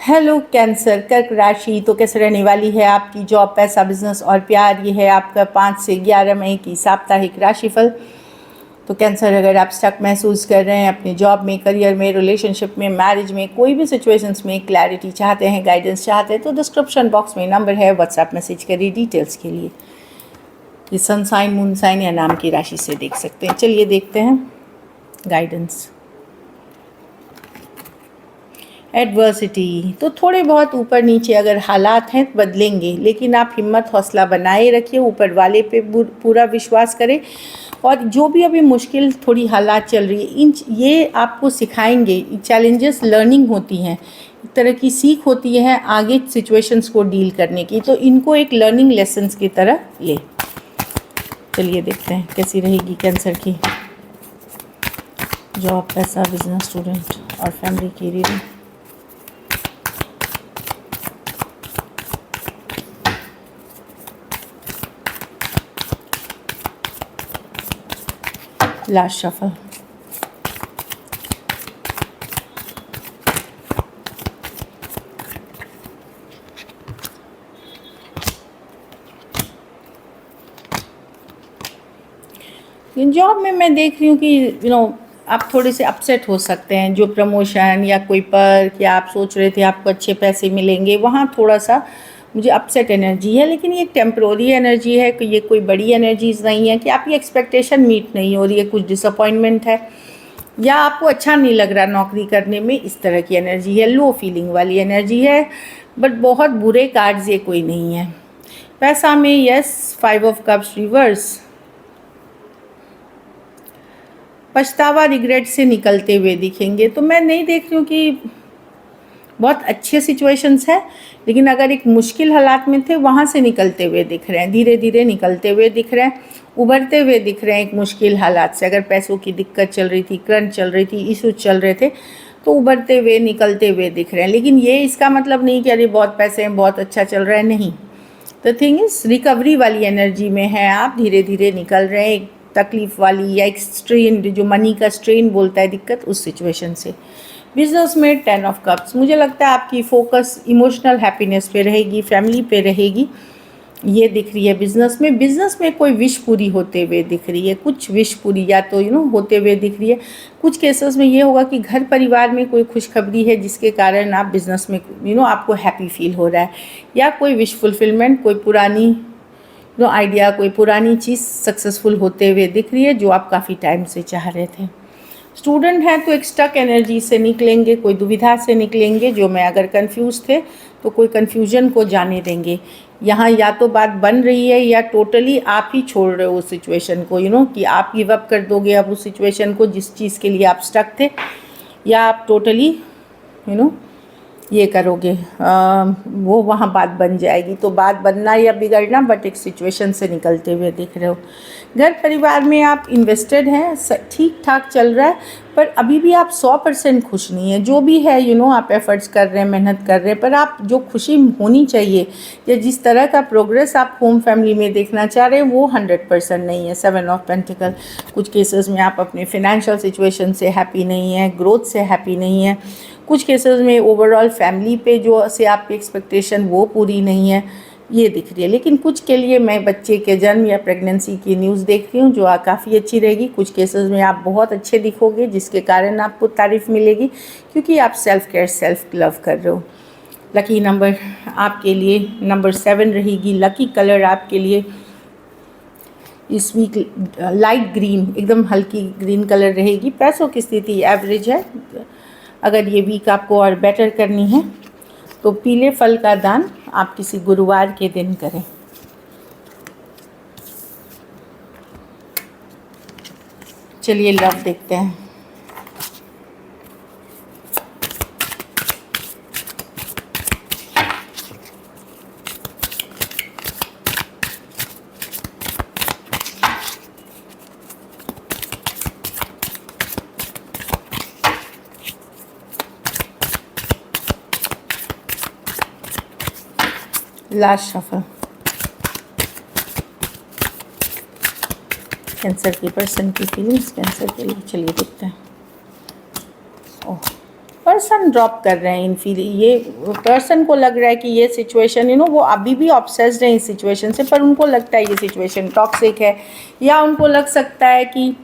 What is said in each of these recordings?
Hello cancer, कर्क राशि तो कैसे रहने वाली है आपकी जॉब, पैसा, बिजनेस और प्यार। ये है आपका 5 से 11 मई की साप्ताहिक राशिफल। तो कैंसर, अगर आप स्टक महसूस कर रहे हैं अपने जॉब में, करियर में, रिलेशनशिप में, मैरिज में, कोई भी सिचुएशंस में क्लैरिटी चाहते हैं, गाइडेंस चाहते हैं, तो डिस्क्रिप्शन बॉक्स में नंबर है, व्हाट्सएप मैसेज करिए डिटेल्स के लिए। ये सन साइन, मून साइन या नाम की राशि से देख सकते हैं। चलिए देखते हैं गाइडेंस। एडवर्सिटी तो थोड़े बहुत ऊपर नीचे अगर हालात हैं बदलेंगे, लेकिन आप हिम्मत हौसला बनाए रखिए, ऊपर वाले पे पूरा विश्वास करें। और जो भी अभी मुश्किल थोड़ी हालात चल रही है, ये आपको सिखाएंगे। चैलेंजेस लर्निंग होती हैं, एक तरह की सीख होती है आगे सिचुएशंस को डील करने की, तो इनको एक लर्निंग लेसन्स की तरह ले। चलिए देखते हैं कैसी रहेगी कैंसर की जॉब, पैसा, बिजनेस, स्टूडेंट और फैमिली की रीडिंग। Last shuffle. जॉब में मैं देख रही हूँ कि आप थोड़े से अपसेट हो सकते हैं। जो प्रमोशन या कोई पर्क या आप सोच रहे थे आपको अच्छे पैसे मिलेंगे, वहाँ थोड़ा सा मुझे अपसेट एनर्जी है। लेकिन ये टेम्प्रोरी एनर्जी है, कि ये कोई बड़ी एनर्जीज नहीं है कि आपकी एक्सपेक्टेशन मीट नहीं हो रही है, कुछ डिसअपॉइंटमेंट है या आपको अच्छा नहीं लग रहा नौकरी करने में, इस तरह की एनर्जी है। लो फीलिंग वाली एनर्जी है, बट बहुत बुरे कार्ड्स ये कोई नहीं है। पैसा में यस, 5 ऑफ कप्स रिवर्स, पछतावा, रिग्रेट से निकलते हुए दिखेंगे। तो मैं नहीं देख रही हूँ कि बहुत अच्छे सिचुएशंस है, लेकिन अगर एक मुश्किल हालात में थे वहाँ से निकलते हुए दिख रहे हैं, धीरे धीरे निकलते हुए दिख रहे हैं, उभरते हुए दिख रहे हैं एक मुश्किल हालात से। अगर पैसों की दिक्कत चल रही थी, क्रंच चल रही थी, इशूज चल रहे थे, तो उभरते हुए निकलते हुए दिख रहे हैं। लेकिन ये इसका मतलब नहीं कि अरे बहुत पैसे हैं, बहुत अच्छा चल रहा है, नहीं। द थिंग इज, रिकवरी वाली एनर्जी में है आप, धीरे धीरे निकल रहे हैं एक तकलीफ वाली या एक स्ट्रेन, जो मनी का स्ट्रेन बोलता है दिक्कत, उस सिचुएशन से। बिजनेस में 10 ऑफ कप्स, मुझे लगता है आपकी फोकस इमोशनल हैप्पीनेस पे रहेगी, फैमिली पे रहेगी, ये दिख रही है। बिजनेस में कोई विश पूरी होते हुए दिख रही है, कुछ विश पूरी या तो होते हुए दिख रही है। कुछ केसेस में ये होगा कि घर परिवार में कोई खुशखबरी है जिसके कारण आप बिजनेस में आपको हैप्पी फील हो रहा है, या कोई विश फुलफिलमेंट, कोई पुरानी आइडिया, कोई पुरानी चीज़ सक्सेसफुल होते हुए दिख रही है जो आप काफ़ी टाइम से चाह रहे थे। स्टूडेंट हैं तो एक स्टक एनर्जी से निकलेंगे, कोई दुविधा से निकलेंगे। जो मैं अगर कंफ्यूज थे तो कोई कंफ्यूजन को जाने देंगे। यहाँ या तो बात बन रही है या टोटली आप ही छोड़ रहे हो उस सिचुएशन को, कि आप गिव अप कर दोगे अब उस सिचुएशन को जिस चीज़ के लिए आप स्टक थे, या आप टोटली ये करोगे, वो वहाँ बात बन जाएगी। तो बात बनना या बिगड़ना, बट एक सिचुएशन से निकलते हुए दिख रहे हो। घर परिवार में आप इन्वेस्टेड हैं, ठीक ठाक चल रहा है, पर अभी भी आप 100% खुश नहीं है। जो भी है आप एफर्ट्स कर रहे हैं, मेहनत कर रहे हैं, पर आप जो खुशी होनी चाहिए या जिस तरह का प्रोग्रेस आप होम फैमिली में देखना चाह रहे हैं, वो 100% नहीं है। 7 ऑफ पेंटिकल, कुछ केसेस में आप अपने फिनेंशियल सिचुएशन से हैप्पी नहीं है, ग्रोथ से हैप्पी नहीं है। कुछ केसेस में ओवरऑल फैमिली पे जो से आपकी एक्सपेक्टेशन वो पूरी नहीं है, ये दिख रही है। लेकिन कुछ के लिए मैं बच्चे के जन्म या प्रेगनेंसी की न्यूज़ देख रही हूँ जो काफ़ी अच्छी रहेगी। कुछ केसेस में आप बहुत अच्छे दिखोगे जिसके कारण आपको तारीफ़ मिलेगी, क्योंकि आप सेल्फ केयर, सेल्फ लव कर रहे हो। लकी नंबर आपके लिए नंबर 7 रहेगी। लकी कलर आपके लिए इस वीक लाइट ग्रीन, एकदम हल्की ग्रीन कलर रहेगी। पैसों की स्थिति एवरेज है। अगर ये वीक आपको और बेटर करनी है तो पीले फल का दान आप किसी गुरुवार के दिन करें। चलिए लव देखते हैं। Last shuffle. कैंसर की पर्सन की फीलिंग्स कैंसर के लिए, चलिए देखते हैं। ओह, पर्सन ड्रॉप कर रहे हैं इन फील, ये पर्सन को लग रहा है कि ये सिचुएशन वो अभी भी ऑब्सेस्ड है इस सिचुएशन से, पर उनको लगता है ये सिचुएशन टॉक्सिक है, या उनको लग सकता है कि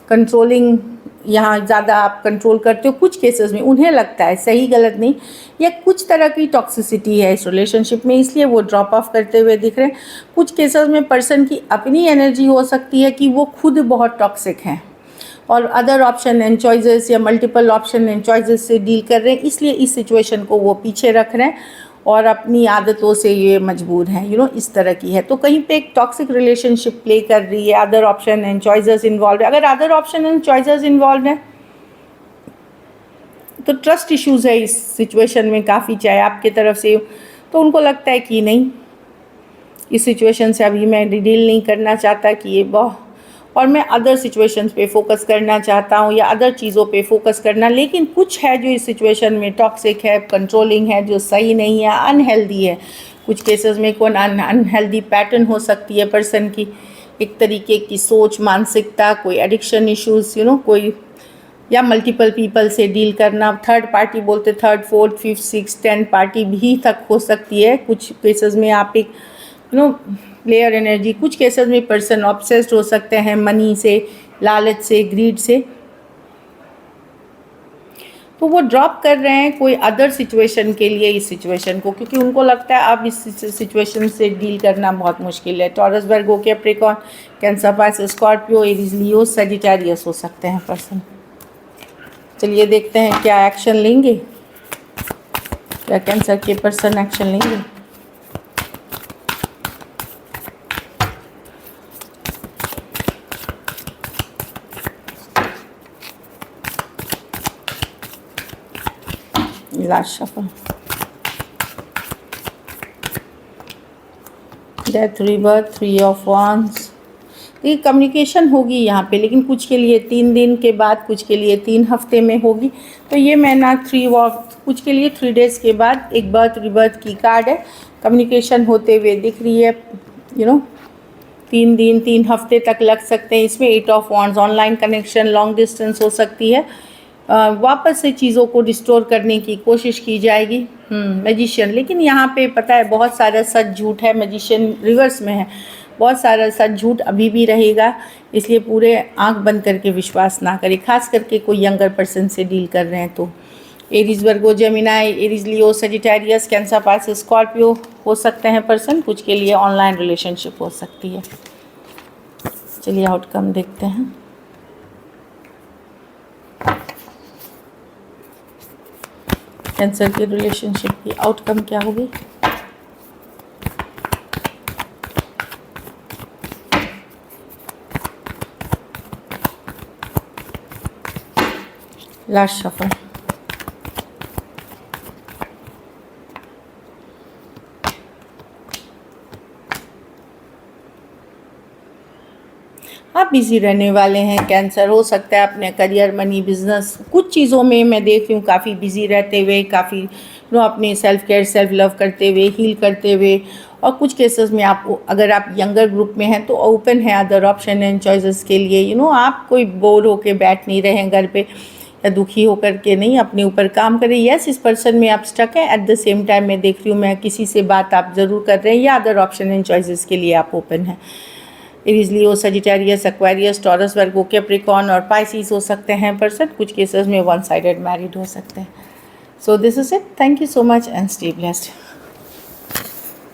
कंट्रोलिंग, यहाँ ज़्यादा आप कंट्रोल करते हो, कुछ केसेस में उन्हें लगता है, सही गलत नहीं, या कुछ तरह की टॉक्सिसिटी है इस रिलेशनशिप में, इसलिए वो ड्रॉप ऑफ करते हुए दिख रहे हैं। कुछ केसेस में पर्सन की अपनी एनर्जी हो सकती है कि वो खुद बहुत टॉक्सिक हैं और अदर ऑप्शन एंड चॉइसेस या मल्टीपल ऑप्शन एंड चॉइसेस से डील कर रहे हैं, इसलिए इस सिचुएशन को वो पीछे रख रहे हैं और अपनी आदतों से ये मजबूर हैं, इस तरह की है। तो कहीं पे एक टॉक्सिक रिलेशनशिप प्ले कर रही है, other option and choices involve है। अगर other option and choices involve हैं तो ट्रस्ट इश्यूज़ है इस सिचुएशन में काफ़ी, चाहे आपके तरफ से, तो उनको लगता है कि नहीं, इस सिचुएशन से अभी मैं डील नहीं करना चाहता, कि ये बहुत, और मैं अदर सिचुएशंस पे फोकस करना चाहता हूँ या अदर चीज़ों पे फोकस करना। लेकिन कुछ है जो इस सिचुएशन में टॉक्सिक है, कंट्रोलिंग है, जो सही नहीं है, अनहेल्दी है। कुछ केसेस में कोई अनहेल्दी पैटर्न हो सकती है पर्सन की, एक तरीके की सोच, मानसिकता, कोई एडिक्शन इश्यूज़, कोई, या मल्टीपल पीपल से डील करना, थर्ड पार्टी बोलते, third, fourth, fifth, six, 10 party भी तक हो सकती है। कुछ केसेस में आप एक प्लेयर एनर्जी, कुछ केसेस में पर्सन ऑब्सेस्ड हो सकते हैं मनी से, लालच से, ग्रीड से, तो वो ड्रॉप कर रहे हैं कोई अदर सिचुएशन के लिए इस सिचुएशन को, क्योंकि उनको लगता है अब इस सिचुएशन से डील करना बहुत मुश्किल है। Taurus, Virgo, Capricorn, Cancer, Pisces, Scorpio, Aries, Leo, Sagittarius हो सकते हैं पर्सन। चलिए देखते हैं क्या एक्शन लेंगे, क्या कैंसर के पर्सन एक्शन लेंगे। Last shuffle, death, rebirth, 3 of wands. ये कम्युनिकेशन होगी यहाँ पे, लेकिन कुछ के लिए 3 दिन के बाद, कुछ के लिए 3 हफ्ते में होगी। तो ये मैं ना 3 ऑफ, कुछ के लिए 3 डेज़ के बाद एक बर्थ रीबर्थ की कार्ड है, कम्युनिकेशन होते हुए दिख रही है। 3 दिन 3 हफ्ते तक लग सकते हैं इसमें। 8 of wands, online connection, long distance हो सकती है, वापस से चीज़ों को रिस्टोर करने की कोशिश की जाएगी। मैजिशियन, लेकिन यहाँ पे पता है बहुत सारा सच झूठ है, मैजिशियन रिवर्स में है, बहुत सारा सच झूठ अभी भी रहेगा, इसलिए पूरे आंख बंद करके विश्वास ना करें, खास करके कोई यंगर पर्सन से डील कर रहे हैं तो। एरीज, वर्गो, Gemini, Aries, Leo, Sagittarius, cancer, Pisces, Scorpio हो सकते हैं पर्सन। कुछ के लिए ऑनलाइन रिलेशनशिप हो सकती है। चलिए आउटकम देखते हैं। कैंसर के रिलेशनशिप की आउटकम क्या होगी। लास्ट शफल, आप बिज़ी रहने वाले हैं कैंसर। हो सकता है अपने करियर, मनी, बिजनेस, कुछ चीज़ों में मैं देख रही हूँ काफ़ी बिज़ी रहते हुए, काफ़ी अपने सेल्फ केयर, सेल्फ लव करते हुए, हील करते हुए। और कुछ केसेस में आप, अगर आप यंगर ग्रुप में हैं तो ओपन है अदर ऑप्शन एंड चॉइसेस के लिए। आप कोई बोर होके बैठ नहीं रहे हैं घर पे या दुखी होकर के नहीं, अपने ऊपर काम करें। यस, इस पर्सन में आप स्टक हैं, एट द सेम टाइम मैं देख रही हूँ मैं किसी से बात आप ज़रूर कर रहे हैं, या अदर ऑप्शन एंड चॉइसेस के लिए आप ओपन हैं। Aries, Leo, Sagittarius, Aquarius, taurus, Virgo, Capricorn और पाइसिस हो सकते हैं पर्सन। कुछ केसेस में 1 साइडेड मैरिड हो सकते हैं। So this is it, thank you so much and stay blessed.